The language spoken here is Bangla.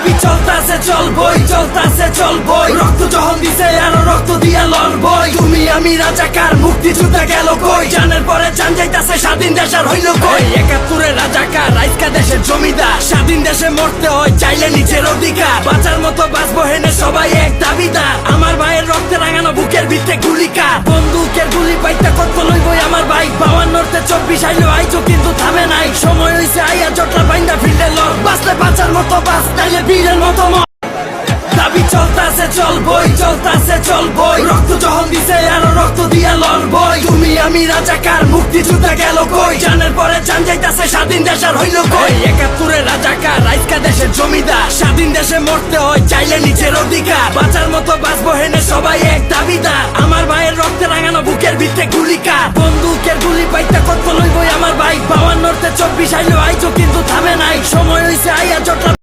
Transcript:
দাবি চলতাছে চলবই, চলতাছে চলবই, রক্ত যখন দিছে আরো রক্ত দিয়া লড়বই। তুমি আমি রাজাকার, মুক্তিযোদ্ধা গেল কই, জানের পরে জান যাইতাছে, স্বাধীন দেশ আর হইল কই। ৭১ রাজাকার, আজকা দেশের জমিদার, স্বাধীন দেশে মরতে হয় চাইলে নিজের অধিকার, বাঁচার মতো বাঁচবো হেনে সবাই এক দাবিদার। আমার ভাইয়ের রক্তে রাঙানো বুকের ভিতরে গুলিকার, বন্দুকের গুলি পাইতে কত লইবই আমার ভাই। ৫২তে ২৪ আইলো আইজো কিন্তু থামে নাই, সময় হইছে আইয়া জটলা বাইন্দা ফিল্ডে লড়, বাঁচলে বাঁচার মতো বাঁচ, তাইলে বীরের মতো মর। দাবি চলতাছে চলবই, চলতাছে চলবই, রক্ত যখন দিছে আরো রক্ত দিয়া লড়বই। তুমি আমি রাজাকার, মুক্তিযোদ্ধা গেল কই, জানের পরে জান যাইতাছে, স্বাধীন দেশ আর হইল কই। ৭১ রাজাকার, আজকা দেশের জমিদার, স্বাধীন দেশে মরতে হয় চাইলে নিজের অধিকার, বাঁচার মতো বাঁচবো হেনে সবাই এক দাবিদার। আমার ভাইয়ের রক্তে রাঙানো বুকের ভিতরে গুলিকার, বন্দুকের গুলি পাইতে কত লইবই আমার ভাই। ৫২তে ২৪ আইলো আইজো কিন্তু থামে নাই, সময় হইছে আইয়া জটলা